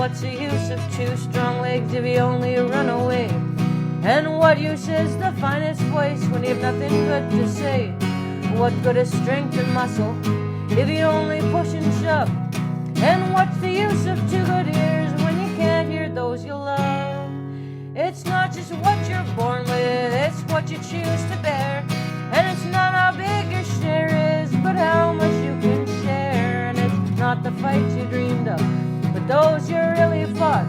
what's the use of two strong legs if you only run away? And what use is the finest voice when you have nothing good to say? What good is strength and muscle if you only push and shove? And what's the use of two good ears when you can't hear those you love? It's not just what you're born with, it's what you choose to bear. And it's not how big your share is, but how much you can share. And it's not the fights you dreamed of, but those you really fought.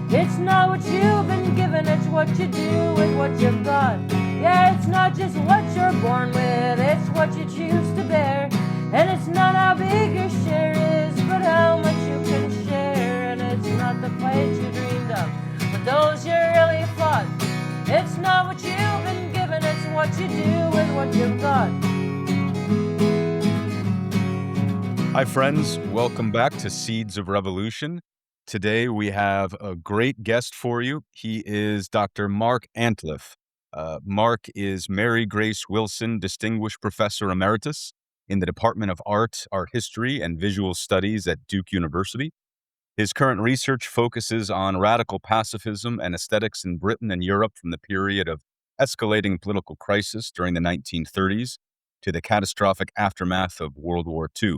It's not what you've been given, it's what you do with what you've got. Yeah, it's not just what you're born with, it's what you choose to bear. And it's not how big your share is, but how much you can share. And it's not the fights you dreamed of, but those you really fought. It's not what you've been given, it's what you do with what you've got. Hi, friends. Welcome back to Seeds of Revolution. Today, we have a great guest for you. He is Dr. Mark Antliff. Mark is Mary Grace Wilson Distinguished Professor Emeritus in the Department of Art History, and Visual Studies at Duke University. His current research focuses on radical pacifism and aesthetics in Britain and Europe from the period of escalating political crisis during the 1930s to the catastrophic aftermath of World War II.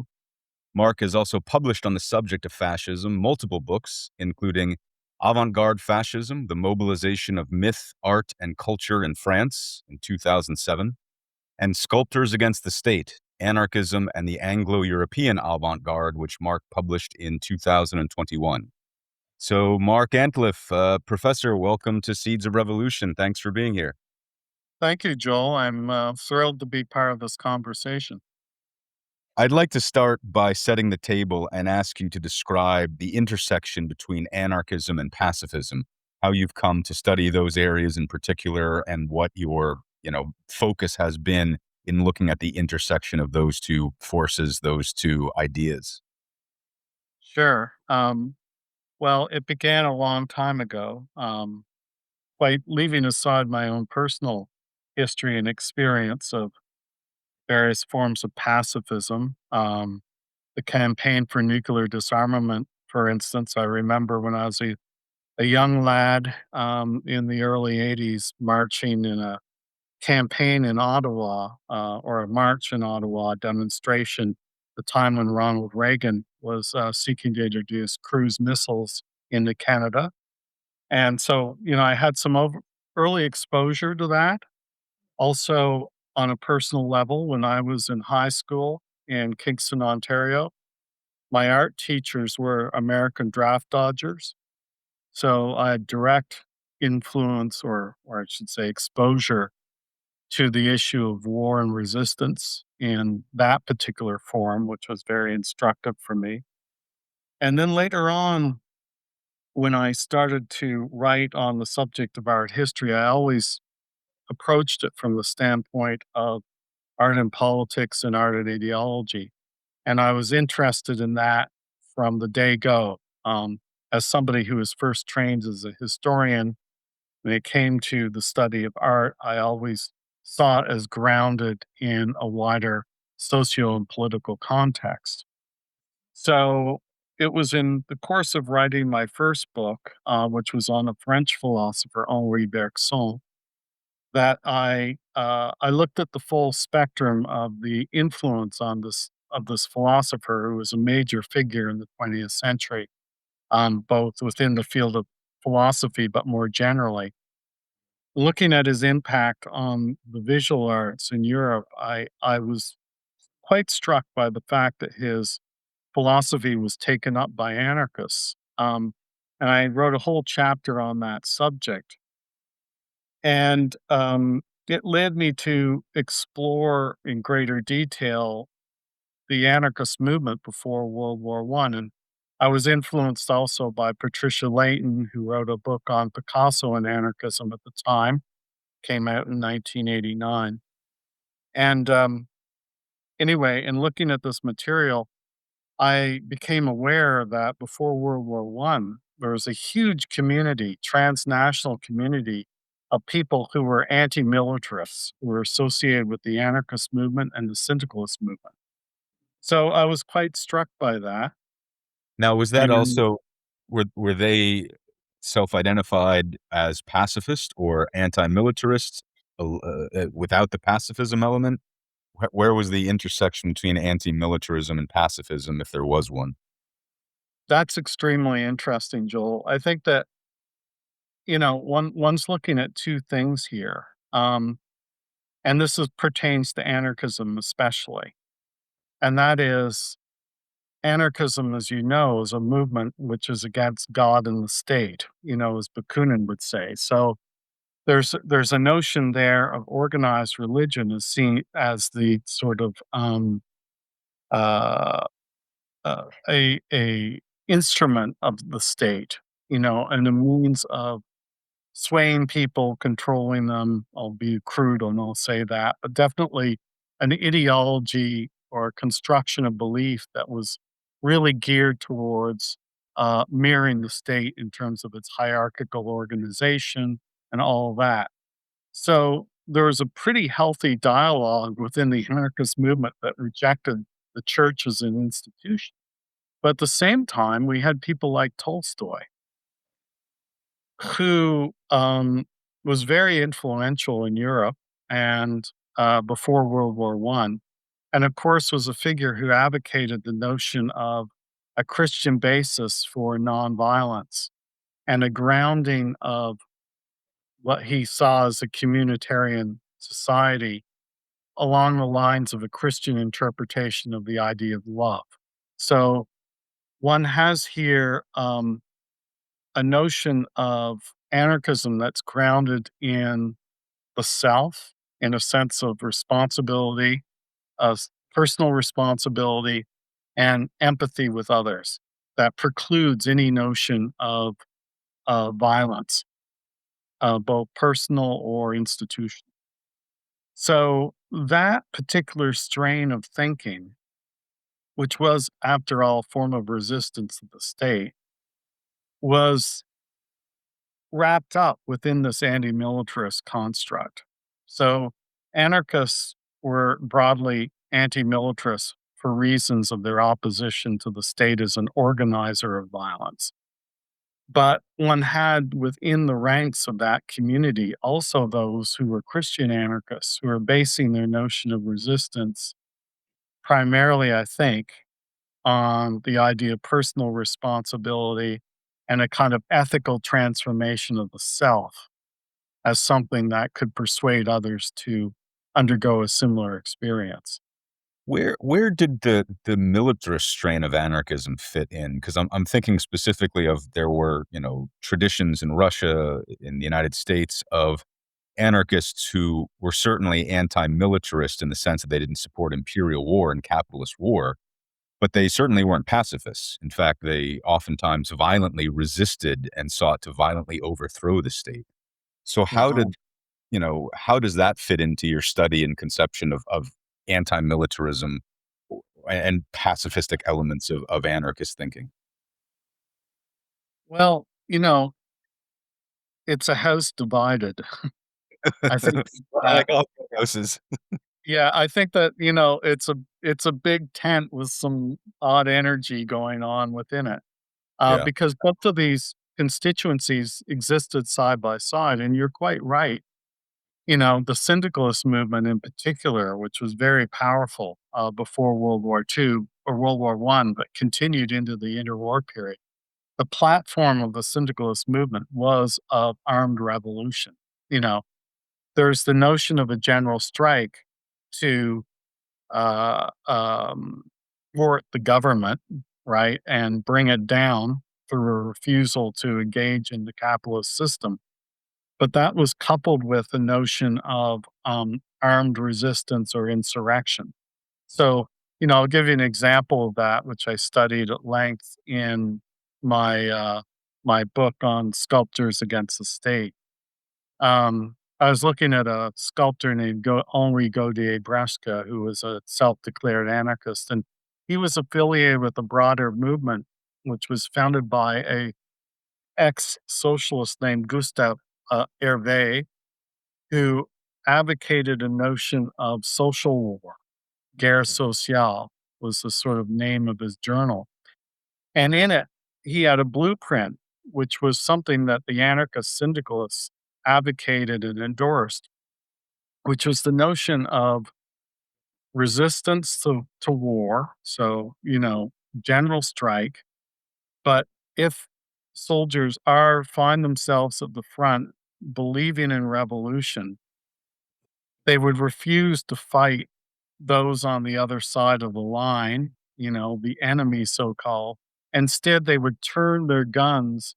Mark has also published on the subject of fascism multiple books, including Avant-Garde Fascism, The Mobilization of Myth, Art, and Culture in France in 2007, and Sculptors Against the State, Anarchism and the Anglo-European Avant-Garde, which Mark published in 2021. So, Mark Antliff, Professor, welcome to Seeds of Revolution. Thanks for being here. Thank you, Joel. I'm thrilled to be part of this conversation. I'd like to start by setting the table and ask you to describe the intersection between anarchism and pacifism, how you've come to study those areas in particular, and what your, focus has been in looking at the intersection of those two forces, those two ideas. Sure. Well, it began a long time ago. By leaving aside my own personal history and experience of various forms of pacifism, the campaign for nuclear disarmament, for instance, I remember when I was a young lad in the early 80s marching in a campaign in Ottawa, or a march in Ottawa, demonstration, the time when Ronald Reagan was seeking to introduce cruise missiles into Canada. And so, I had some early exposure to that. Also, on a personal level, when I was in high school in Kingston, Ontario, my art teachers were American draft dodgers. So I had direct influence, or I should say exposure, to the issue of war and resistance in that particular form, which was very instructive for me. And then later on, when I started to write on the subject of art history, I always approached it from the standpoint of art and politics and art and ideology. And I was interested in that from the day go. As somebody who was first trained as a historian, when it came to the study of art, I always saw it as grounded in a wider socio and political context. So it was in the course of writing my first book, which was on a French philosopher, Henri Bergson, that I looked at the full spectrum of the influence on this philosopher, who was a major figure in the 20th century, both within the field of philosophy, but more generally. Looking at his impact on the visual arts in Europe, I was quite struck by the fact that his philosophy was taken up by anarchists. And I wrote a whole chapter on that subject. And it led me to explore in greater detail the anarchist movement before World War One. And I was influenced also by Patricia Layton, who wrote a book on Picasso and anarchism at the time, came out in 1989. And anyway, in looking at this material, I became aware that before World War One, there was a huge community, transnational community of people who were anti-militarists, who were associated with the anarchist movement and the syndicalist movement. So I was quite struck by that. Now, was that And also were they self-identified as pacifist or anti-militarist, without the pacifism element? Where was the intersection between anti-militarism and pacifism, if there was one? That's extremely interesting, Joel. I think that, one's looking at 2 things here, and this pertains to anarchism especially, and that is anarchism, as you know, is a movement which is against God and the state, as Bakunin would say. So there's a notion there of organized religion is seen as the sort of uh, a instrument of the state, and a means of swaying people, controlling them. I'll be crude and I'll say that, but definitely an ideology or construction of belief that was really geared towards mirroring the state in terms of its hierarchical organization and all that. So there was a pretty healthy dialogue within the anarchist movement that rejected the church as an institution. But at the same time, we had people like Tolstoy, who was very influential in Europe and before World War One, and of course was a figure who advocated the notion of a Christian basis for nonviolence and a grounding of what he saw as a communitarian society along the lines of a Christian interpretation of the idea of love. So one has here a notion of anarchism that's grounded in the self, in a sense of responsibility, of personal responsibility, and empathy with others that precludes any notion of violence, both personal or institutional. So that particular strain of thinking, which was, after all, a form of resistance to the state, was wrapped up within this anti-militarist construct. So anarchists were broadly anti-militarist for reasons of their opposition to the state as an organizer of violence. But one had within the ranks of that community also those who were Christian anarchists who were basing their notion of resistance primarily, I think, on the idea of personal responsibility and a kind of ethical transformation of the self as something that could persuade others to undergo a similar experience. Where did the militarist strain of anarchism fit in? Because I'm thinking specifically of there were, traditions in Russia, in the United States, of anarchists who were certainly anti-militarist in the sense that they didn't support imperial war and capitalist war, but they certainly weren't pacifists. In fact, they oftentimes violently resisted and sought to violently overthrow the state. So Wow. how does that fit into your study and conception of anti-militarism and pacifistic elements of anarchist thinking? Well, it's a house divided. I think I that like all houses. yeah, I think that, it's a big tent with some odd energy going on within it. Yeah. Because both of these constituencies existed side by side, and you're quite right. The syndicalist movement in particular, which was very powerful before World War II or World War One, but continued into the interwar period. The platform of the syndicalist movement was of armed revolution. You know, there's the notion of a general strike to uh, um, thwart the government, right, and bring it down through a refusal to engage in the capitalist system. But that was coupled with the notion of armed resistance or insurrection. So, I'll give you an example of that, which I studied at length in my my book on sculptors against the state. I was looking at a sculptor named Henri Gaudier-Bresca, who was a self-declared anarchist, and he was affiliated with a broader movement, which was founded by a ex-socialist named Gustave Hervé, who advocated a notion of social war. Guerre sociale was the sort of name of his journal, and in it, he had a blueprint, which was something that the anarchist syndicalists advocated and endorsed, which was the notion of resistance to war. So, general strike. But if soldiers find themselves at the front believing in revolution, they would refuse to fight those on the other side of the line, the enemy, so called. Instead, they would turn their guns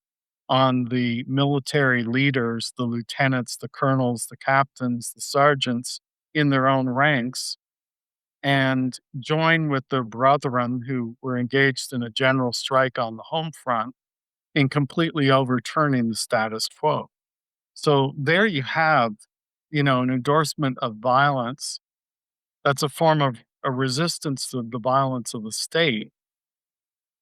on the military leaders, the lieutenants, the colonels, the captains, the sergeants in their own ranks, and join with their brethren who were engaged in a general strike on the home front in completely overturning the status quo. So there you have, an endorsement of violence. That's a form of a resistance to the violence of the state,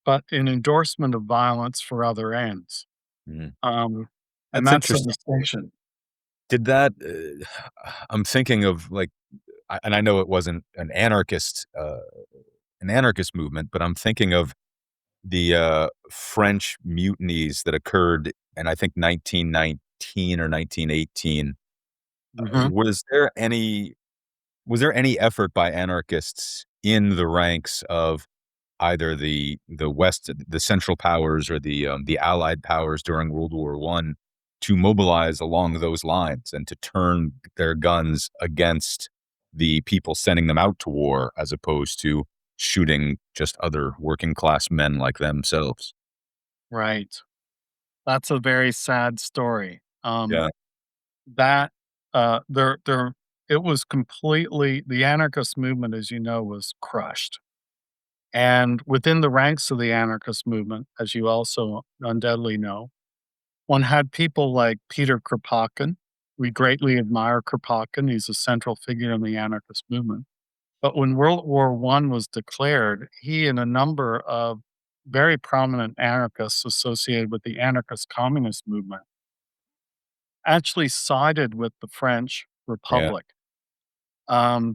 but an endorsement of violence for other ends. Mhm. Um, and That's that's the interesting. distinction. Did that I'm thinking of, like, and I know it wasn't an anarchist movement, but I'm thinking of the, French mutinies that occurred in, I think, 1919 or 1918. Mhm. Was there any effort by anarchists in the ranks of either the Central Powers or the Allied powers during World War One to mobilize along those lines and to turn their guns against the people sending them out to war, as opposed to shooting just other working class men like themselves? Right. That's a very sad story. Yeah, That there it was completely the anarchist movement, as you know, was crushed. And within the ranks of the anarchist movement, as you also undoubtedly know, one had people like Peter Kropotkin. We greatly admire Kropotkin. He's a central figure in the anarchist movement. But when World War One was declared, he and a number of very prominent anarchists associated with the anarchist communist movement actually sided with the French yeah. Republic,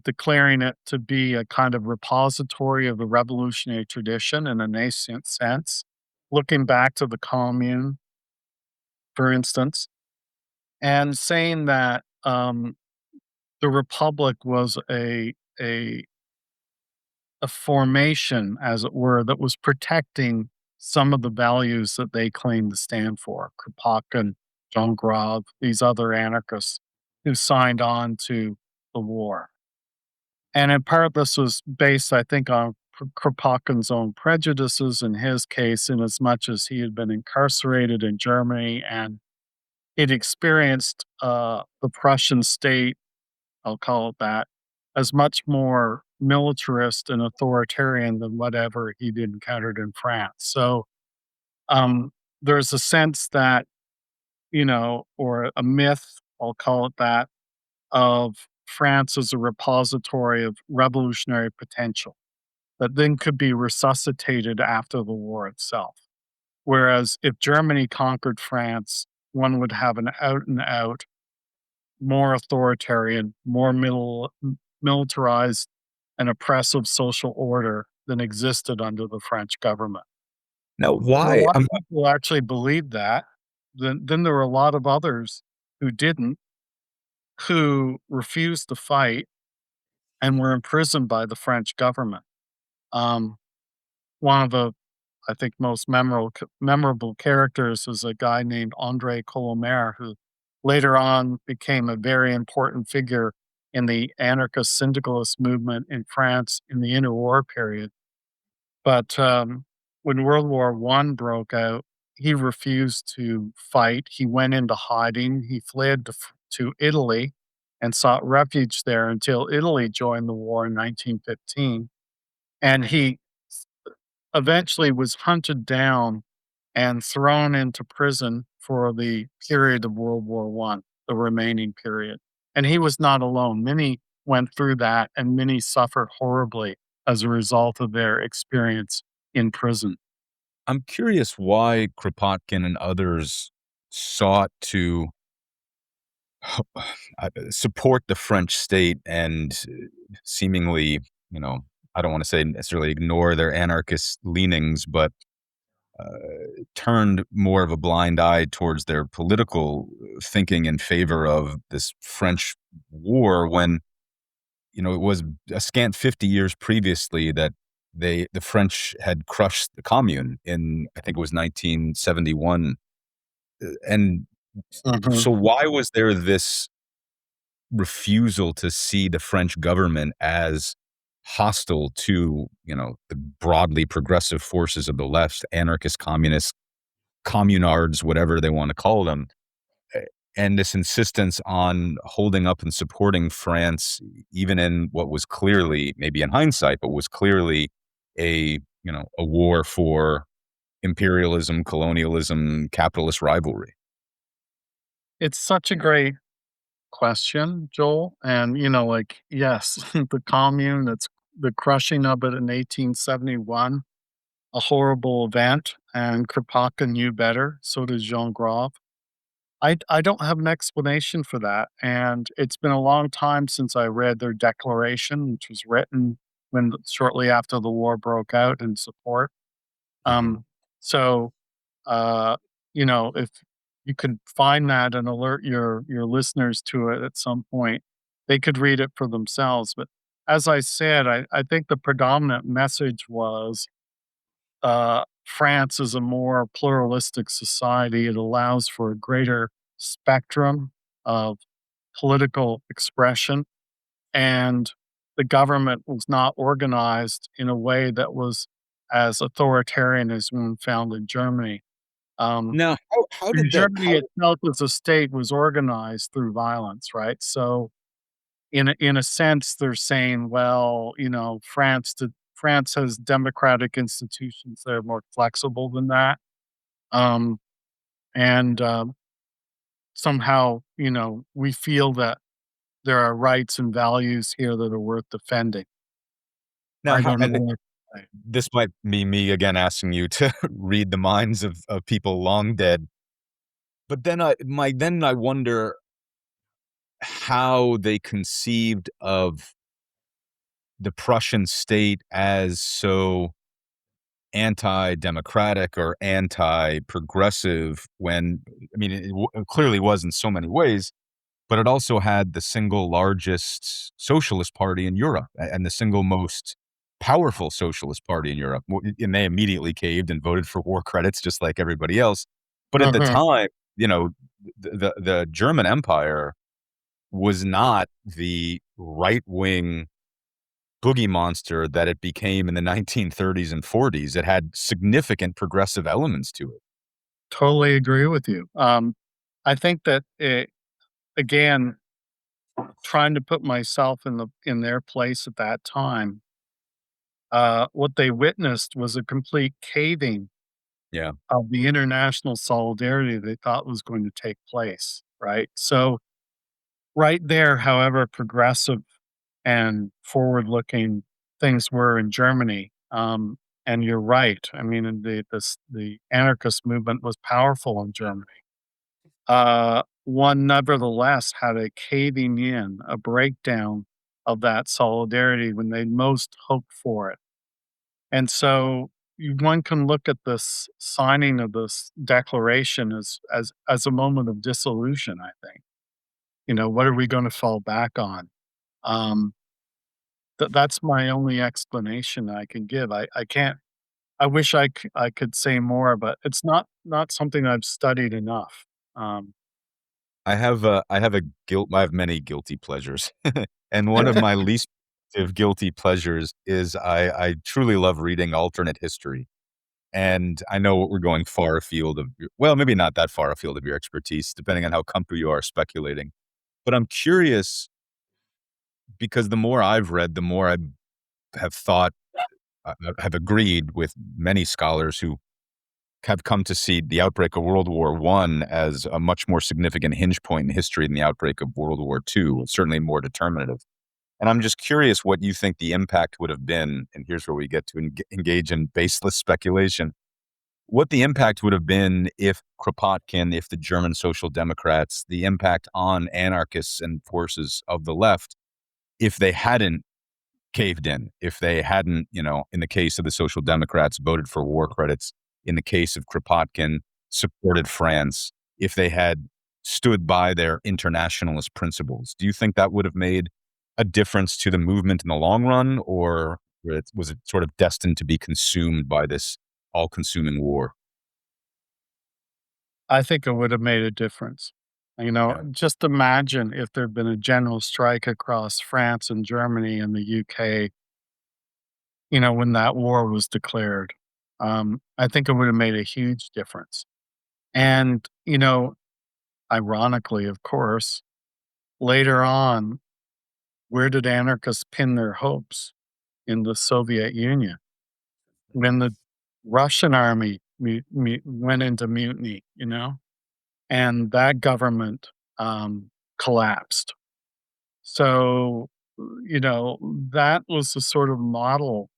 declaring it to be a kind of repository of the revolutionary tradition in a nascent sense, looking back to the Commune, for instance, and saying that the Republic was a formation, as it were, that was protecting some of the values that they claimed to stand for. Kropotkin, John Grave, these other anarchists who signed on to the war. And in part, this was based, I think, on Kropotkin's own prejudices in his case, in as much as he had been incarcerated in Germany and he'd experienced the Prussian state, I'll call it that, as much more militarist and authoritarian than whatever he'd encountered in France. So um, there's a sense that, or a myth, I'll call it that, of France as a repository of revolutionary potential that then could be resuscitated after the war itself. Whereas if Germany conquered France, one would have an out and out, more authoritarian, more militarized and oppressive social order than existed under the French government. Now, There were a why lot of people who actually believed that. Then there were a lot of others who didn't, who refused to fight and were imprisoned by the French government. Um, one of the, I think, most memorable characters is a guy named André Colomer, who later on became a very important figure in the anarchist syndicalist movement in France in the interwar period. But when World War One broke out, he refused to fight. He went into hiding. He fled to Italy and sought refuge there until Italy joined the war in 1915. And he eventually was hunted down and thrown into prison for the period of World War One, the remaining period. And he was not alone. Many went through that, and many suffered horribly as a result of their experience in prison. I'm curious why Kropotkin and others sought to support the French state and seemingly, you know, I don't want to say necessarily ignore their anarchist leanings, but turned more of a blind eye towards their political thinking in favor of this French war when, it was a scant 50 years previously that the French had crushed the Commune in, I think it was 1971. And Mhm. so why was there this refusal to see the French government as hostile to, the broadly progressive forces of the left, anarchist, communists, communards, whatever they want to call them, eh, and this insistence on holding up and supporting France, even in what was clearly, maybe in hindsight, but was clearly a war for imperialism, colonialism, capitalist rivalry? It's such a great question, Joel. And, like, yes, the commune, that's the crushing of it in 1871, a horrible event. And Kropotkin knew better. So did Jean Grave. I don't have an explanation for that. And it's been a long time since I read their declaration, which was written shortly after the war broke out in support. Mhm. Um, so Uh, if you could find that and alert your listeners to it at some point, they could read it for themselves. But as I said, I think the predominant message was France is a more pluralistic society. It allows for a greater spectrum of political expression, and the government was not organized in a way that was as authoritarian as one found in Germany. Um, Now, how did that? Germany itself as a state was organized through violence, right? So in a sense, they're saying, well, France has democratic institutions that are more flexible than that. Um, and somehow, we feel that there are rights and values here that are worth defending. Now, I how, don't know and what to say. this might be me again asking you to read the minds of people long dead. But then I wonder how they conceived of the Prussian state as so anti-democratic or anti-progressive when, I mean, it clearly was in so many ways, but it also had the single largest socialist party in Europe and the single most powerful socialist party in Europe. And they immediately caved and voted for war credits just like everybody else. But at the Mhm. time, you know, the German Empire was not the right wing boogie monster that it became in the 1930s and 40s. It had significant progressive elements to it. Totally agree with you. I think that again, trying to put myself in their place at that time, what they witnessed was a complete caving Yeah. of the international solidarity they thought was going to take place, right? So, right there, however progressive and forward-looking things were in Germany, and you're right. I mean, the anarchist movement was powerful in Germany. One nevertheless had a caving in, a breakdown of that solidarity when they most hoped for it. And so one can look at this signing of this declaration as a moment of disillusion, I think. What are we going to fall back on? Um, that's my only explanation I can give. I can't. I wish I could say more, but it's not something I've studied enough. Um, I have many guilty pleasures. And one of my least of guilty pleasures is I truly love reading alternate history. And I know we're going far afield of well, maybe not that far afield of your expertise, depending on how comfortable you are speculating. But I'm curious because the more I've read, the more I have thought, have agreed with many scholars who have come to see the outbreak of World War I as a much more significant hinge point in history than the outbreak of World War II, certainly more determinative. And I'm just curious what you think the impact would have been, and here's where we get to engage in baseless speculation, what the impact would have been if Kropotkin, if the German Social Democrats, the impact on anarchists and forces of the left, if they hadn't caved in, if they hadn't, in the case of the Social Democrats, voted for war credits, in the case of Kropotkin, supported France if they had stood by their internationalist principles. Do you think that would have made a difference to the movement in the long run, or was it sort of destined to be consumed by this all-consuming war? I think it would have made a difference. You know, Yeah. just imagine if there'd been a general strike across France and Germany and the UK, when that war was declared. I think it would have made a huge difference. And, ironically, of course, later on, where did anarchists pin their hopes? In the Soviet Union. When the Russian army went into mutiny, and that government collapsed. So, that was the sort of model,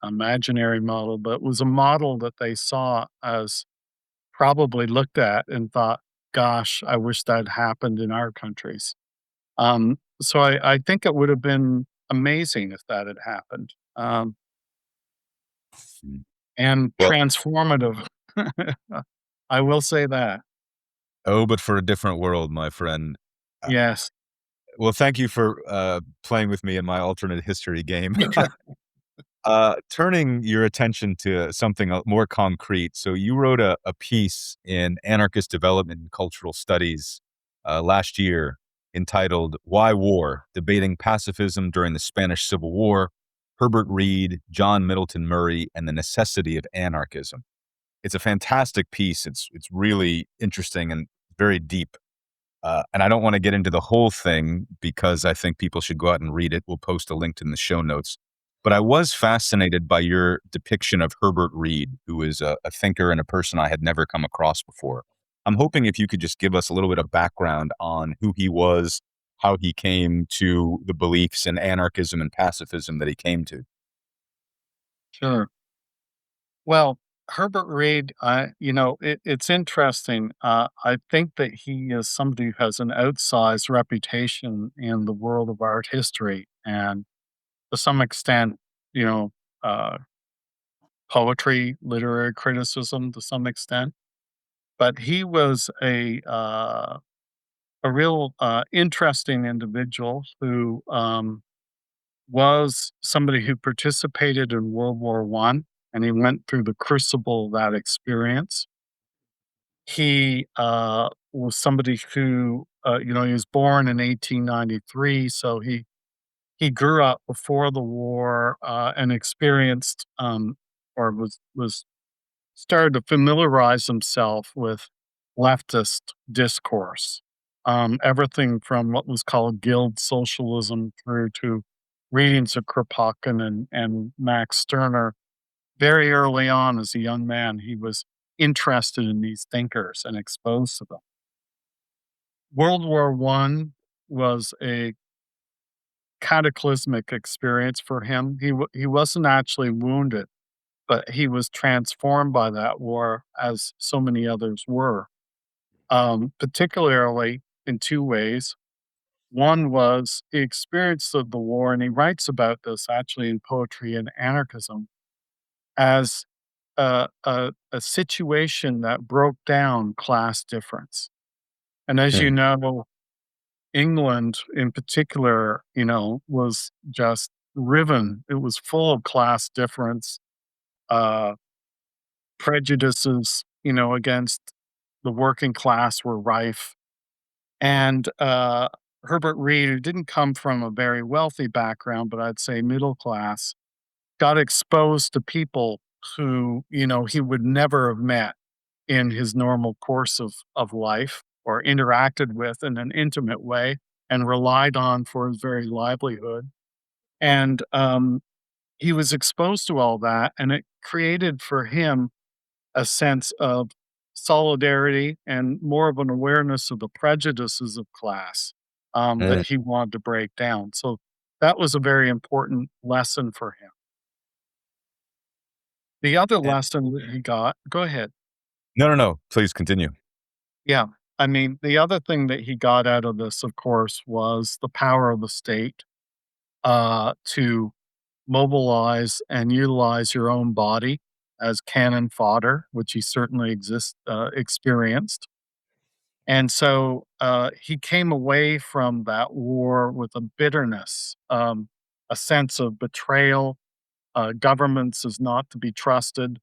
imaginary model, but was a model that they saw as probably looked at and thought, gosh, I wish that happened in our countries. So I think it would have been amazing if that had happened, Mm. and Well, transformative. I will say that. oh, but for a different world, my friend. Uh, Yes. well, thank you for playing with me in my alternate history game. Turning your attention to something more concrete. So you wrote a piece in Anarchist Development and Cultural Studies last year entitled Why War? Debating Pacifism During the Spanish Civil War, Herbert Reed, John Middleton Murray, and the Necessity of Anarchism. It's a fantastic piece. It's really interesting and very deep. And I don't want to get into the whole thing because I think people should go out and read it. We'll post a link in the show notes. But I was fascinated by your depiction of Herbert Reed, who is a thinker and a person I had never come across before. I'm hoping if you could just give us a little bit of background on who he was, how he came to the beliefs in anarchism and pacifism that he came to. Sure. Well, Herbert Reed, it's interesting. I think that he is somebody who has an outsized reputation in the world of art history and to some extent, you know, uh, poetry, literary criticism to some extent. But he was a real interesting individual who was somebody who participated in World War One, and he went through the crucible of that experience. He was somebody who, he was born in 1893, so he grew up before the war and experienced or was started to familiarize himself with leftist discourse. Everything from what was called guild socialism through to readings of Kropotkin and Max Stirner. Very early on, as a young man, he was interested in these thinkers and exposed to them. World War One was a cataclysmic experience for him. He wasn't actually wounded, but he was transformed by that war, as so many others were. Particularly in two ways. One was the experience of the war, and he writes about this actually in Poetry and Anarchism as a situation that broke down class difference. And as you Hmm. know, England in particular, was just riven. It was full of class difference, uh, prejudices, against the working class were rife. And Herbert Reed, who didn't come from a very wealthy background, but I'd say middle class, got exposed to people who, he would never have met in his normal course of life or interacted with in an intimate way and relied on for his very livelihood. And he was exposed to all that, and it created for him a sense of solidarity and more of an awareness of the prejudices of class Hmm. that he wanted to break down. So that was a very important lesson for him. The other And lesson that he got, go ahead. no, no, no. Please continue. Yeah. I mean, the other thing that he got out of this, of course, was the power of the state to mobilize and utilize your own body. as cannon fodder, which he certainly experienced. And so he came away from that war with a bitterness, a sense of betrayal. Governments is not to be trusted,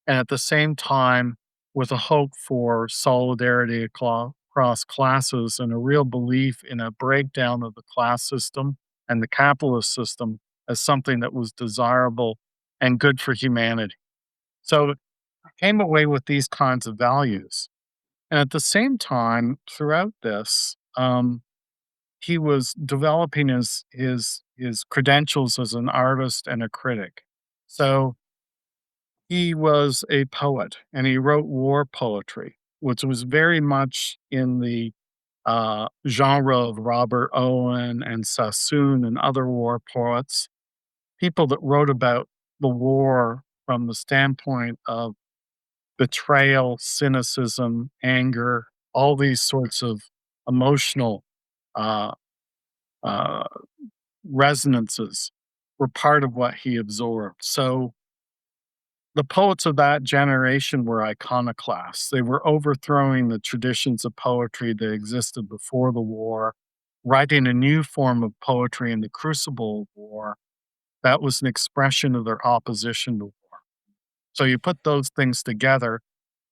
and at the same time, with a hope for solidarity across classes and a real belief in a breakdown of the class system and the capitalist system as something that was desirable and good for humanity. So I came away with these kinds of values. And at the same time, throughout this, he was developing his credentials as an artist and a critic. So he was a poet and he wrote war poetry, which was very much in the genre of Robert Owen and Sassoon and other war poets, people that wrote about the war from the standpoint of betrayal, cynicism, anger, all these sorts of emotional uh, uh, resonances were part of what he absorbed. So the poets of that generation were iconoclasts. They were overthrowing the traditions of poetry that existed before the war, writing a new form of poetry in the crucible of war that was an expression of their opposition to war. So you put those things together,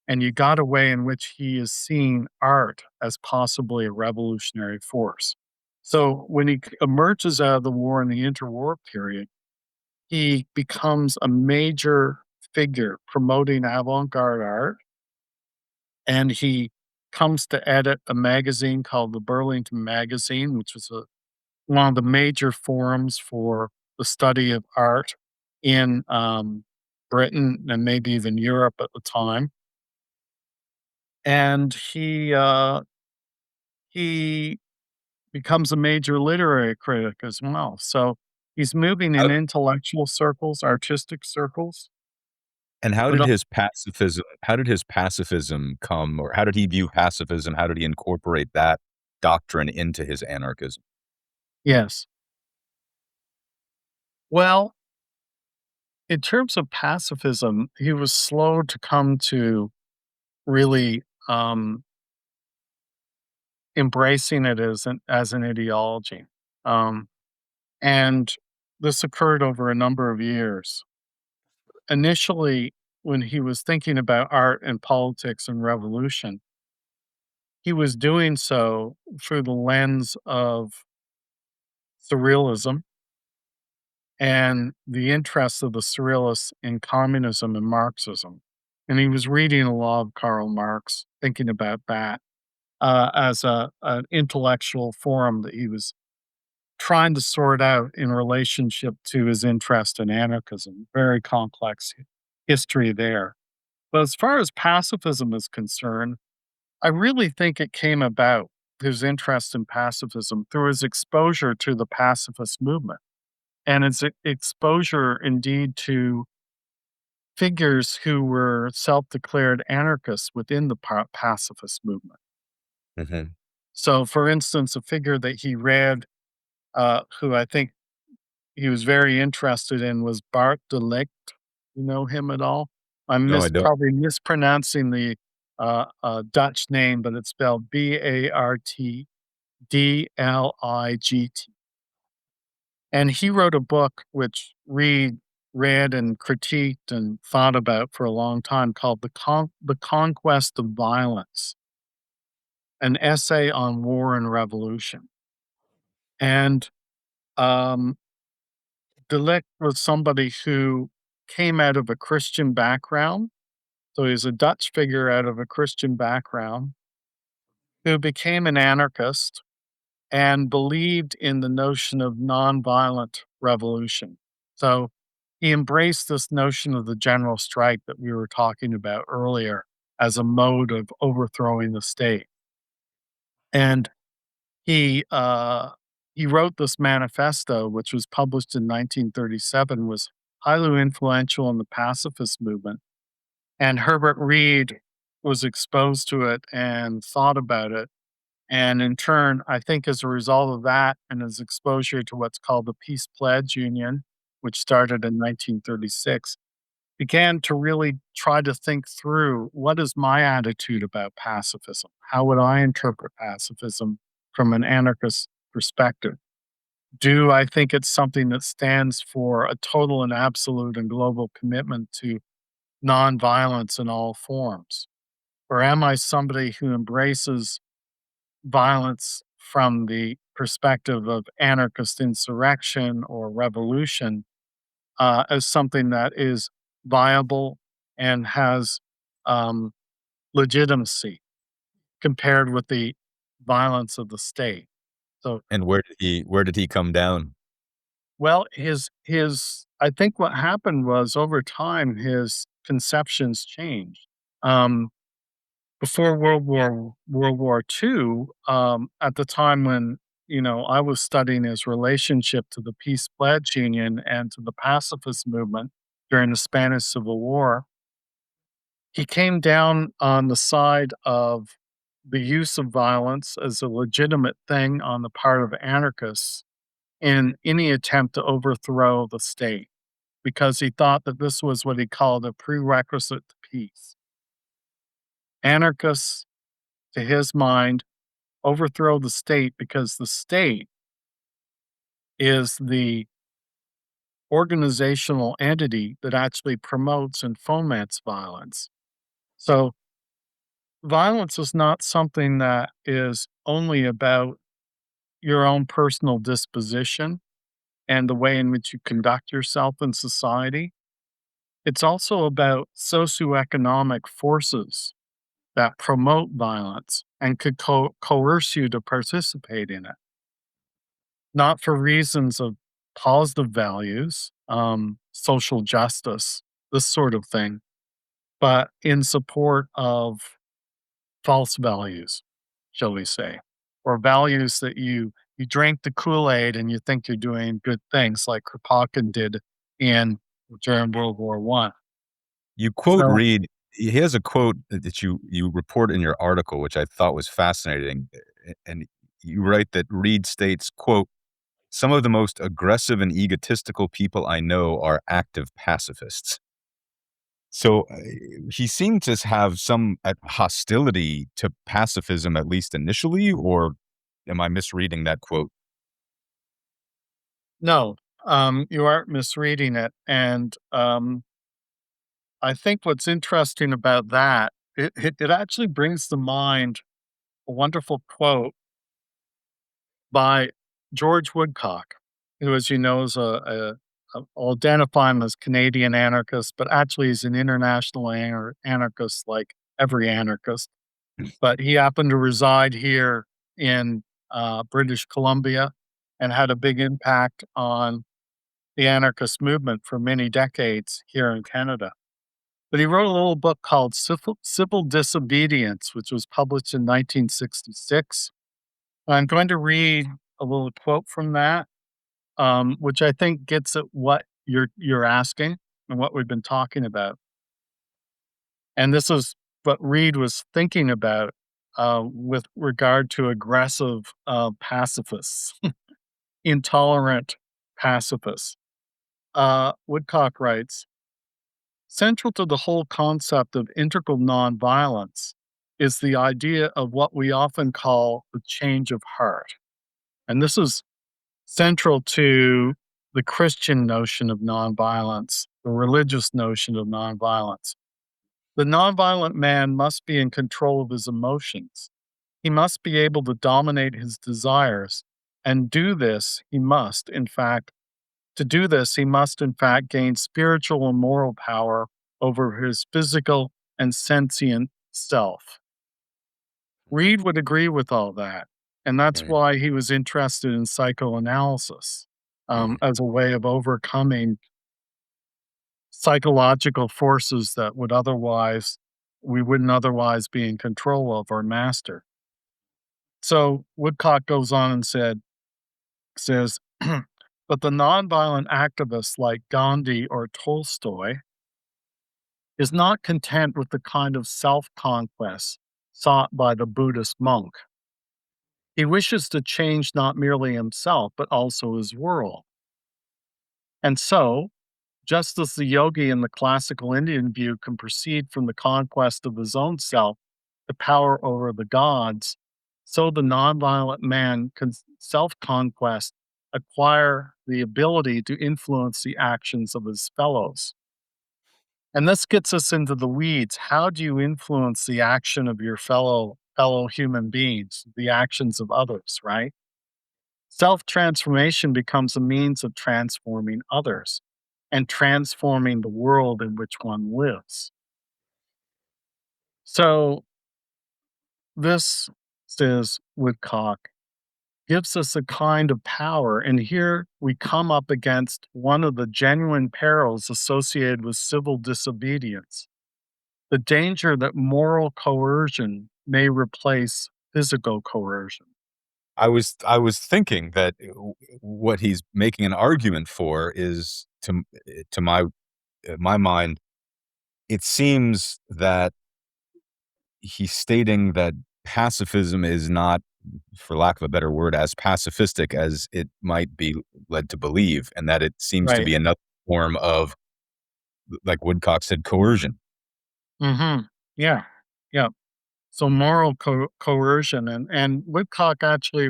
and you got a way in which he is seeing art as possibly a revolutionary force. So when he emerges out of the war in the interwar period, he becomes a major figure promoting avant-garde art, and he comes to edit a magazine called the Burlington Magazine, which was one of the major forums for the study of art in Britain and maybe even Europe at the time. And he becomes a major literary critic as well. So he's moving in How intellectual circles, artistic circles, and but how did his pacifism come, or how did he view pacifism? How did he incorporate that doctrine into his anarchism? yes. Well, in terms of pacifism, he was slow to come to really embracing it as an ideology. Um, and this occurred over a number of years. Initially, when he was thinking about art and politics and revolution, he was doing so through the lens of surrealism and the interests of the surrealists in communism and Marxism. And he was reading a lot of Karl Marx, thinking about that as an intellectual forum that he was trying to sort out in relationship to his interest in anarchism. Very complex history there. But as far as pacifism is concerned, I really think it came about, his interest in pacifism, through his exposure to the pacifist movement and his exposure indeed to figures who were self declared anarchists within the pacifist movement. Mhm. So, for instance, a figure that he read, who I think he was very interested in, was Bart de Ligt. You know him at all? I'm No, I don't. probably mispronouncing the Dutch name, but it's spelled Bartdligt. And he wrote a book which read and critiqued and thought about for a long time called The Conquest of Violence, an essay on war and revolution. And um, Delict was somebody who came out of a Christian background. So he's a Dutch figure out of a Christian background who became an anarchist and believed in the notion of nonviolent revolution. So he embraced this notion of the general strike that we were talking about earlier as a mode of overthrowing the state. And he uh, he wrote this manifesto, which was published in 1937, was highly influential in the pacifist movement. And Herbert Reed was exposed to it and thought about it. And in turn, I think as a result of that and his exposure to what's called the Peace Pledge Union, which started in 1936, began to really try to think through what is my attitude about pacifism? How would I interpret pacifism from an anarchist perspective? Do I think it's something that stands for a total and absolute and global commitment to nonviolence in all forms? Or am I somebody who embraces violence from the perspective of anarchist insurrection or revolution as something that is viable and has um, legitimacy compared with the violence of the state? So, And where did he come down? well, his I think what happened was over time his conceptions changed. Um, Before World War II, at the time when, I was studying his relationship to the Peace Pledge Union and to the pacifist movement during the Spanish Civil War, he came down on the side of the use of violence as a legitimate thing on the part of anarchists in any attempt to overthrow the state, because he thought that this was what he called a prerequisite to peace. Anarchists, to his mind, overthrow the state because the state is the organizational entity that actually promotes and foments violence. So, violence is not something that is only about your own personal disposition and the way in which you conduct yourself in society. It's also about socioeconomic forces that promote violence and could coerce you to participate in it, not for reasons of positive values, social justice, this sort of thing, but in support of false values, shall we say, or values that you drink the Kool-Aid and you think you're doing good things, like Kropotkin did in during World War One. You quote So Reed. He has a quote that you report in your article, which I thought was fascinating, and you write that Reed states, quote, "Some of the most aggressive and egotistical people I know are active pacifists." So, he seemed to have some, hostility to pacifism, at least initially, or am I misreading that quote? no, you aren't misreading it, and I think what's interesting about that, it actually brings to mind a wonderful quote by George Woodcock, who, as you know, is I'll identify him as Canadian anarchist, but actually he's an international anarchist like every anarchist. But he happened to reside here in British Columbia and had a big impact on the anarchist movement for many decades here in Canada. But he wrote a little book called Civil Disobedience, which was published in 1966. I'm going to read a little quote from that, which I think gets at what you're asking and what we've been talking about. And this is what Reed was thinking about with regard to aggressive pacifists, intolerant pacifists. Woodcock writes, central to the whole concept of integral nonviolence is the idea of what we often call the change of heart. And this is central to the Christian notion of nonviolence, the religious notion of nonviolence. The nonviolent man must be in control of his emotions. He must be able to dominate his desires. And to do this, he must, in fact, gain spiritual and moral power over his physical and sentient self. Reed would agree with all that. And that's Right. why he was interested in psychoanalysis Mhm. as a way of overcoming psychological forces that we wouldn't otherwise be in control of or master. So Woodcock goes on and says, but the nonviolent activists like Gandhi or Tolstoy is not content with the kind of self conquest sought by the Buddhist monk. He wishes to change not merely himself, but also his world. And so, Just as the yogi in the classical Indian view can proceed from the conquest of his own self to power over the gods, so the nonviolent man can self conquest, acquire the ability to influence the actions of his fellows. And this gets us into the weeds. How do you influence the action of your fellow human beings, the actions of others, right? Self transformation becomes a means of transforming others and transforming the world in which one lives. So, this, says Woodcock, gives us a kind of power. And here we come up against one of the genuine perils associated with civil disobedience, the danger that moral coercion may replace physical coercion. I was thinking that what he's making an argument for is to my mind, it seems that he's stating that pacifism is not, for lack of a better word, as pacifistic as it might be led to believe, and that it seems to Right. be another form of, like Woodcock said, coercion. Mhm. Yeah. Yeah. So moral coercion, and Woodcock actually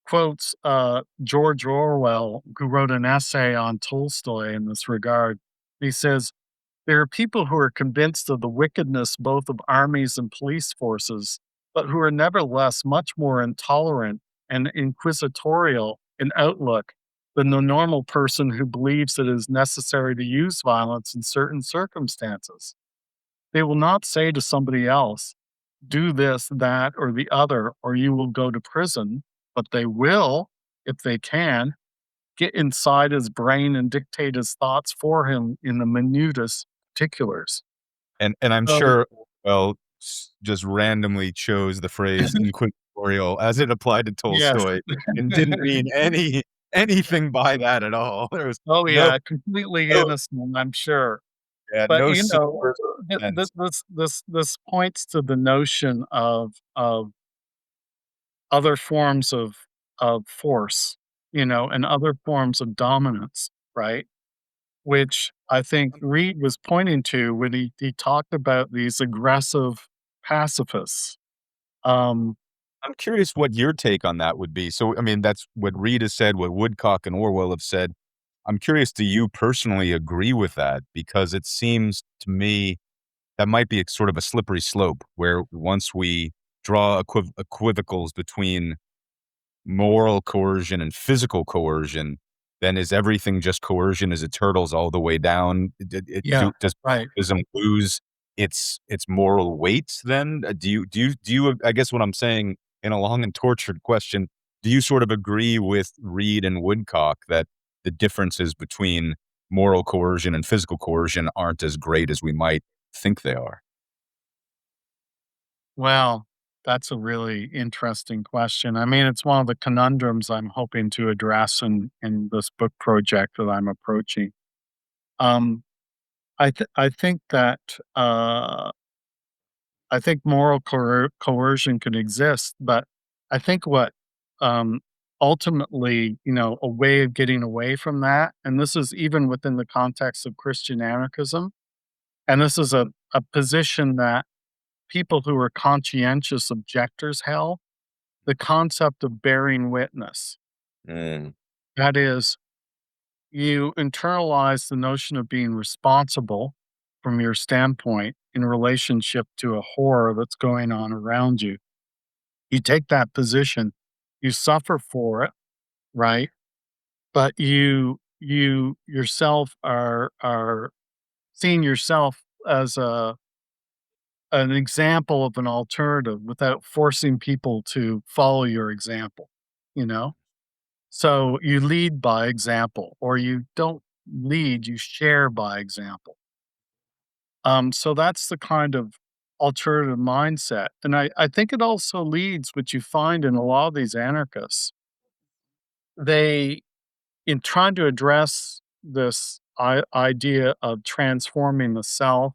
quotes George Orwell, who wrote an essay on Tolstoy in this regard. He says, "There are people who are convinced of the wickedness both of armies and police forces, but who are nevertheless much more intolerant and inquisitorial in outlook than the normal person who believes it is necessary to use violence in certain circumstances. They will not say to somebody else, 'Do this, that, or the other, or you will go to prison,' but they will, if they can, get inside his brain and dictate his thoughts for him in the minutest particulars." And I'm So, sure, well, just randomly chose the phrase inquisitorial as it applied to yes. Tolstoy and didn't mean anything by that at all. There was Oh, no yeah, completely no innocent, I'm sure. yeah, But, no subversive sense. this points to the notion of other forms of force, and other forms of dominance, right? Which I think Reed was pointing to when he talked about these aggressive pacifists. Um, I'm curious what your take on that would be. So, I mean, that's what Reed has said, what Woodcock and Orwell have said. I'm curious, do you personally agree with that? Because it seems to me that might be a sort of a slippery slope where once we draw equivocals between moral coercion and physical coercion, then is everything just coercion? Is it turtles all the way down? yeah, Does right. pacifism lose its moral weight then? Do you I guess what I'm saying in a long and tortured question, do you sort of agree with Reed and Woodcock that the differences between moral coercion and physical coercion aren't as great as we might think they are? Well, that's a really interesting question. I mean, it's one of the conundrums I'm hoping to address in this book project that I'm approaching. Um, I think that I think moral coercion could exist, but I think what um, ultimately, a way of getting away from that, and this is even within the context of Christian anarchism, and this is a position that people who are conscientious objectors held, the concept of bearing witness. Mm. That is, you internalize the notion of being responsible from your standpoint in relationship to a horror that's going on around you. You take that position, you suffer for it, right? But you yourself are seeing yourself as an example of an alternative without forcing people to follow your example, you know? So you lead by example, or you don't lead, you share by example. So that's the kind of alternative mindset. And I think it also leads, what you find in a lot of these anarchists, they, in trying to address this idea of transforming the self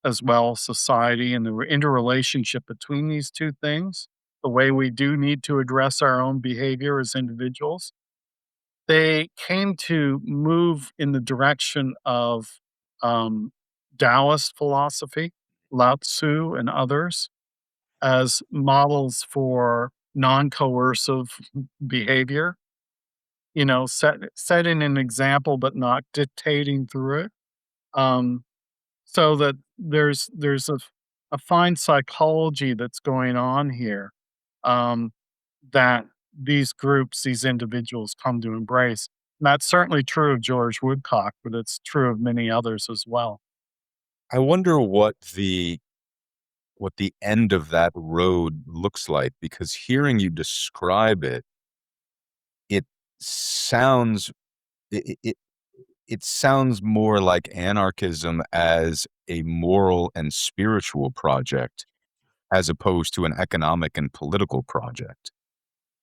as well as society and the interrelationship between these two things, the way we do need to address our own behavior as individuals, they came to move in the direction of um, Taoist philosophy, Lao Tzu and others, as models for non-coercive behavior, setting an example but not dictating through it. Um, so that there's a fine psychology that's going on here, um, that these groups, these individuals come to embrace. And that's certainly true of George Woodcock, but it's true of many others as well. I wonder what the end of that road looks like, because hearing you describe it, it sounds it, it it sounds more like anarchism as a moral and spiritual project as opposed to an economic and political project.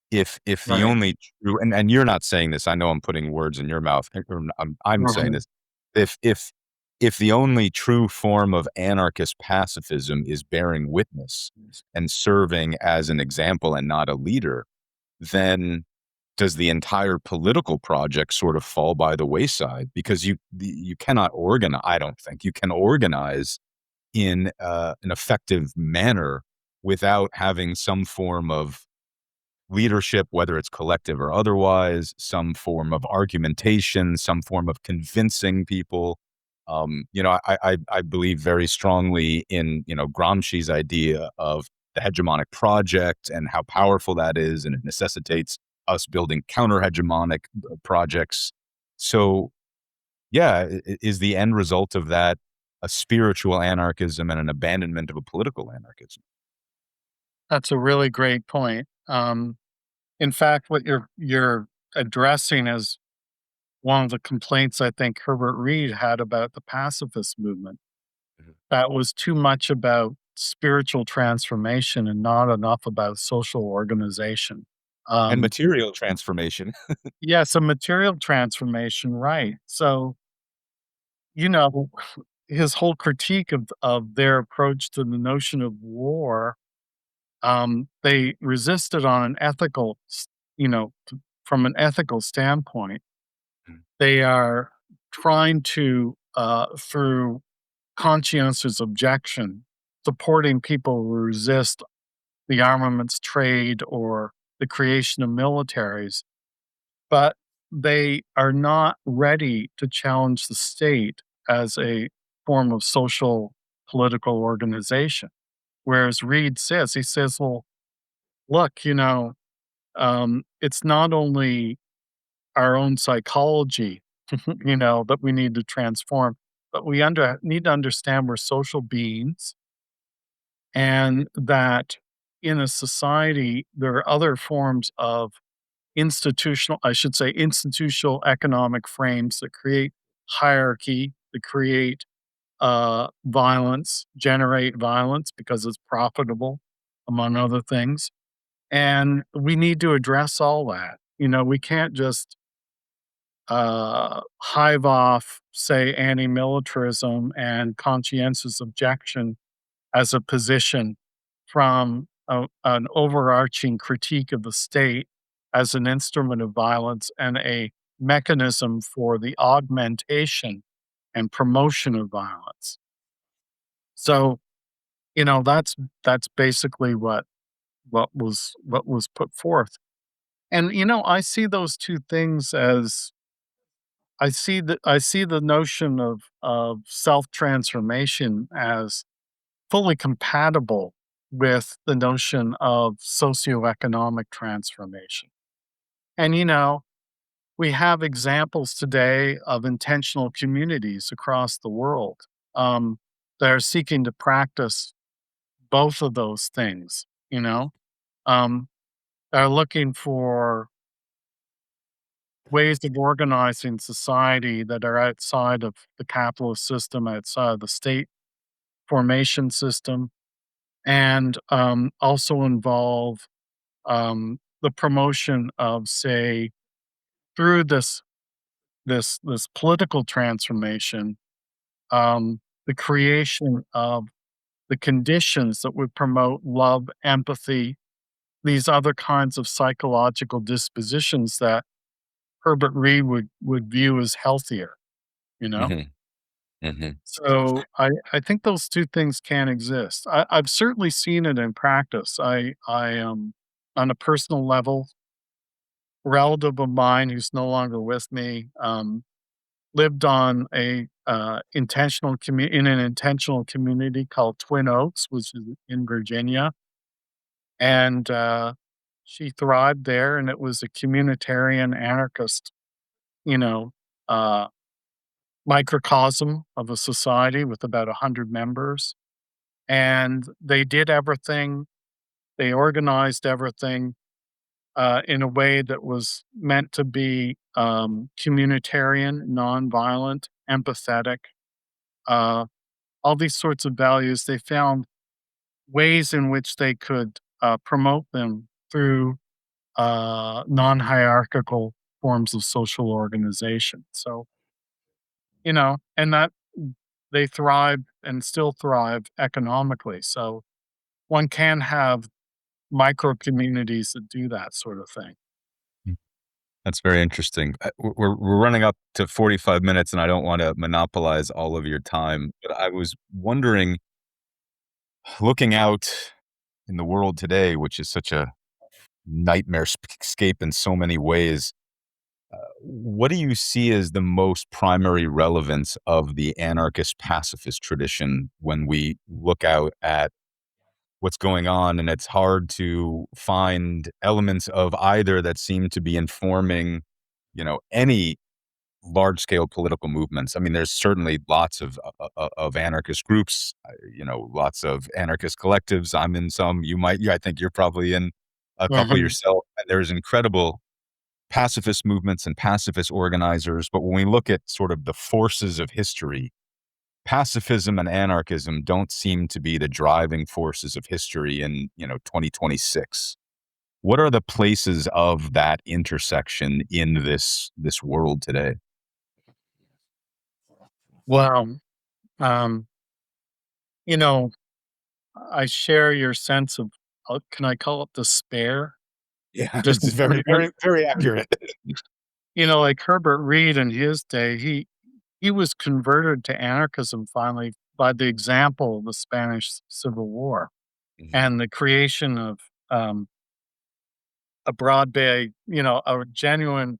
If the Right. only true, and you're not saying this, I know I'm putting words in your mouth, or I'm saying Mhm. this. If if if the only true form of anarchist pacifism is bearing witness and serving as an example and not a leader, then does the entire political project sort of fall by the wayside? Because you cannot organize. I don't think you can organize in an effective manner without having some form of leadership, whether it's collective or otherwise, some form of argumentation, some form of convincing people. I believe very strongly in, Gramsci's idea of the hegemonic project and how powerful that is, and it necessitates us building counter hegemonic projects. So, yeah, is the end result of that a spiritual anarchism and an abandonment of a political anarchism? That's a really great point. In fact, what you're addressing is one of the complaints I think Herbert Reed had about the pacifist movement. Mhm. That was too much about spiritual transformation and not enough about social organization. And Um, material transformation. yes, a material transformation, right. So, you know, his whole critique of their approach to the notion of war, they resisted on an ethical, from an ethical standpoint. They are trying to, through conscientious objection, supporting people who resist the armaments trade or the creation of militaries, but they are not ready to challenge the state as a form of social political organization. Whereas Reed says, he says, well, look, it's not only our own psychology, that we need to transform, but we need to understand we're social beings and that in a society, there are other forms of institutional economic frames that create hierarchy, that create violence, generate violence because it's profitable, among other things. And we need to address all that. We can't just hive off, say, anti militarism and conscientious objection as a position from an overarching critique of the state as an instrument of violence and a mechanism for the augmentation and promotion of violence. So, that's basically what was put forth. And I see those two things as I see the notion of self transformation as fully compatible with the notion of socioeconomic transformation. And, we have examples today of intentional communities across the world, um, that are seeking to practice both of those things, um, are looking for ways of organizing society that are outside of the capitalist system, outside of the state formation system, and also involve the promotion of, say, through this political transformation, the creation of the conditions that would promote love, empathy, these other kinds of psychological dispositions that Herbert Reed would view as healthier, you know? Mhm, mhm. So I think those 2 things can exist. I've certainly seen it in practice. On a personal level, relative of mine who's no longer with me, lived on a, in an intentional community called Twin Oaks, which is in Virginia, and, she thrived there, and it was a communitarian anarchist, you know, uh, microcosm of a society with about 100 members, and they did everything, they organized everything, in a way that was meant to be, communitarian, nonviolent, empathetic, uh, all these sorts of values. They found ways in which they could, promote them through, non-hierarchical forms of social organization. So, and that they thrive and still thrive economically. So one can have micro communities that do that sort of thing. Mm, that's very interesting. We're running up to 45 minutes, and I don't wanna monopolize all of your time, but I was wondering, looking out in the world today, which is such a nightmare scape in so many ways, what do you see as the most primary relevance of the anarchist pacifist tradition when we look out at what's going on, and it's hard to find elements of either that seem to be informing, any large scale political movements? I mean, there's certainly lots of anarchist groups, lots of anarchist collectives. I'm in some. Yeah, I think you're probably in a couple Mhm. yourself. And there's incredible pacifist movements and pacifist organizers. But when we look at sort of the forces of history, pacifism and anarchism don't seem to be the driving forces of history in 2026. What are the places of that intersection in this world today? Well, um, you know, I share your sense of, can I call it despair? Yeah, Just it's very, very, very accurate. like Herbert Reed in his day, he was converted to anarchism finally by the example of the Spanish Civil War Mhm. and the creation of um, a a genuine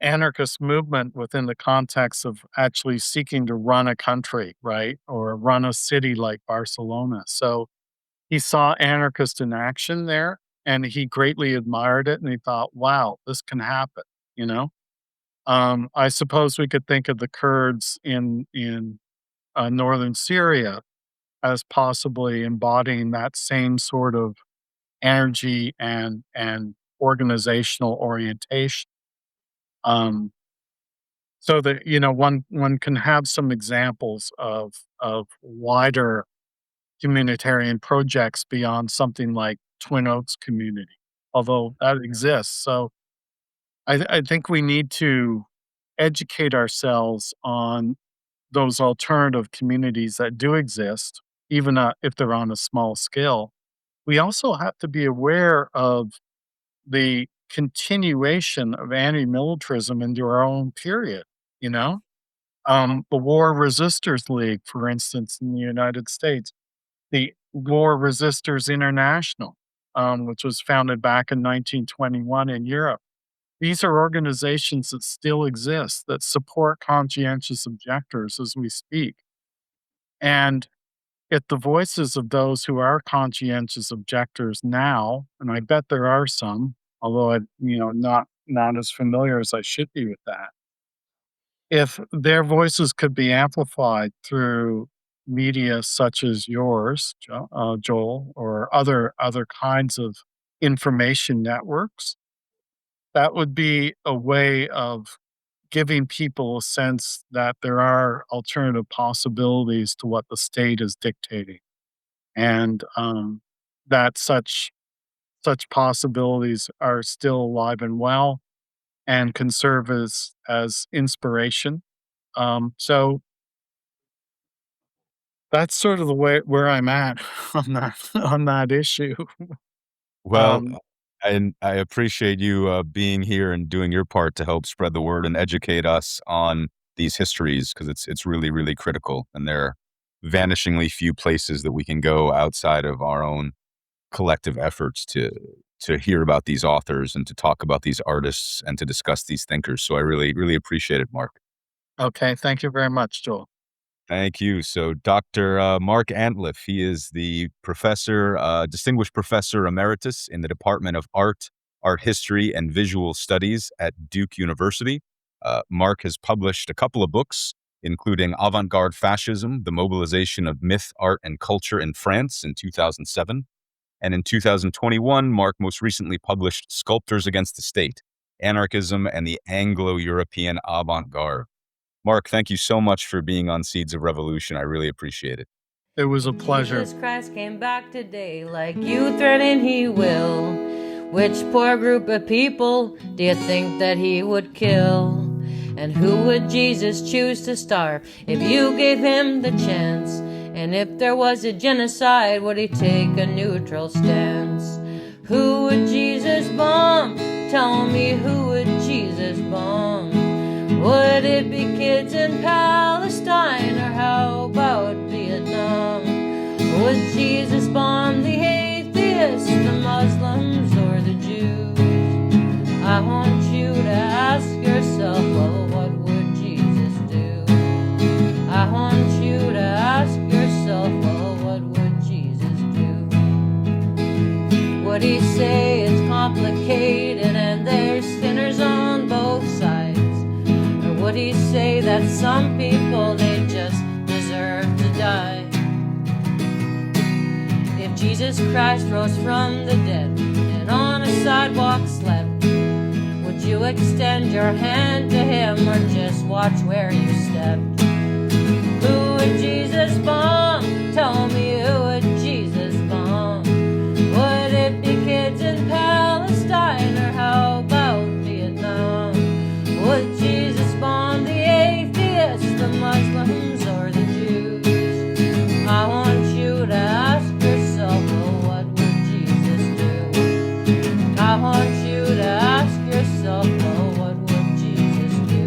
anarchist movement within the context of actually seeking to run a country, right? Or run a city like Barcelona. So he saw anarchist in action there and he greatly admired it and he thought, wow, this can happen, you know? I suppose we could think of the Kurds in northern Syria as possibly embodying that same sort of energy and organizational orientation. Um, so that one can have some examples of wider humanitarian projects beyond something like Twin Oaks community, although that exists. So I think we need to educate ourselves on those alternative communities that do exist, even if they're on a small scale. We also have to be aware of the continuation of anti-militarism into our own period, you know? The War Resisters League, for instance, in the United States, the War Resisters International, which was founded back in 1921 in Europe. These are organizations that still exist that support conscientious objectors as we speak. And if the voices of those who are conscientious objectors now, and I bet there are some, although not as familiar as I should be with that, if their voices could be amplified through media such as yours, Joel, or other kinds of information networks, that would be a way of giving people a sense that there are alternative possibilities to what the state is dictating, and that such possibilities are still alive and well and can serve as inspiration. So that's sort of the way where I'm at on that issue. Well, Um, And I appreciate you being here and doing your part to help spread the word and educate us on these histories, because it's really, really critical. And there are vanishingly few places that we can go outside of our own collective efforts to hear about these authors and to talk about these artists and to discuss these thinkers. So I really, really appreciate it, Mark. Okay, thank you very much, Joel. Thank you. So, Dr. Mark Antliff, he is the professor, distinguished professor emeritus in the Department of Art History, and Visual Studies at Duke University. Mark has published a couple of books, including Avant-Garde Fascism, The Mobilization of Myth, Art, and Culture in France in 2007. And in 2021, Mark most recently published Sculptors Against the State, Anarchism and the Anglo-European Avant-Garde. Mark, thank you so much for being on Seeds of Revolution. I really appreciate it. It was a pleasure. Jesus Christ came back today like you threatened he will. Which poor group of people do you think that he would kill? And who would Jesus choose to starve if you gave him the chance? And if there was a genocide, would he take a neutral stance? Who would Jesus bomb? Tell me, who would Jesus bomb? Would it be kids in Palestine, or how about Vietnam? Would Jesus bomb the atheists, the Muslims, or the Jews? I want you to ask yourself, well, what would Jesus do? I want you to ask yourself, well, what would Jesus do? Would he say it's complicated and there's sinners on both sides? Would he say that some people, they just deserve to die? If Jesus Christ rose from the dead and on a sidewalk slept, would you extend your hand to him or just watch where you stepped? Who would Jesus bomb? Tell me, who would Jesus bomb? Would it be kids in Palestine, or how about Vietnam? Would Jesus bomb the atheists, the Muslims, or the Jews? I want you to ask yourself, well, what would Jesus do? I want you to ask yourself, well, what would Jesus do?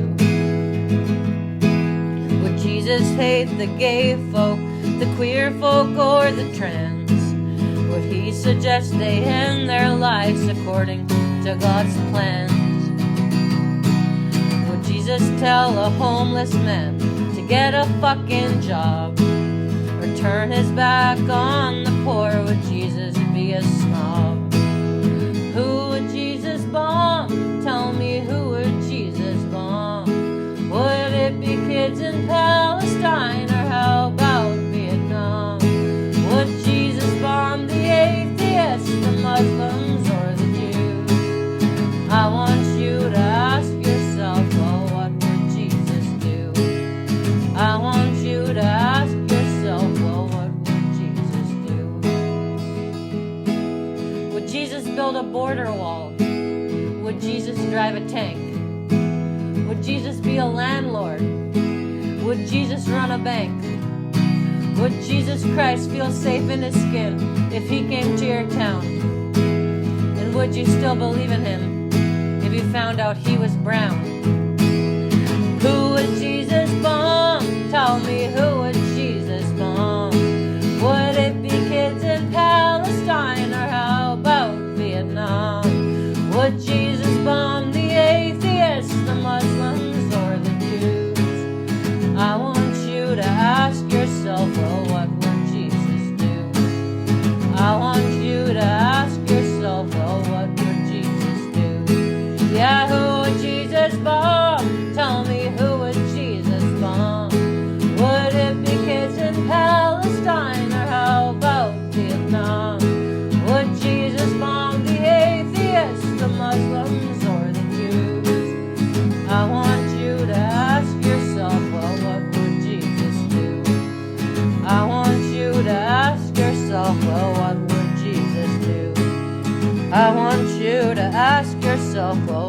Would Jesus hate the gay folk, the queer folk, or the trans? Would he suggest they end their lives according to God's plans? Jesus tell a homeless man to get a fucking job, or turn his back on the poor? Would Jesus be a snob? Who would Jesus bomb? Tell me, who would Jesus bomb? Would it be kids in Palestine, or how about Vietnam? Would Jesus bomb the atheists, the Muslims, or the Jews? I want you to ask yourself, well, what would Jesus do? I want you to ask yourself, well, what would Jesus do? Would Jesus build a border wall? Would Jesus drive a tank? Would Jesus be a landlord? Would Jesus run a bank? Would Jesus Christ feel safe in his skin if he came to your town? And would you still believe in him if you found out he was brown? Who would Jesus bomb? Tell me, who would Jesus bomb? Would it be kids in Palestine, or how about Vietnam? Would Jesus bomb the atheists, the Muslims, or the Jews? I want you to ask yourself, well, what would Jesus do? I want you to ask yourself, well, what would Jesus do? Yeah, who would Jesus bomb? Tell me, who would Jesus bomb? Would it be kids in Palestine, or how about Vietnam? Would Jesus bomb the atheists, the Muslims, or the Jews? I want you to ask yourself, well, what would Jesus do? I want you to ask yourself, well, what would Jesus do? I want you to ask yourself, well,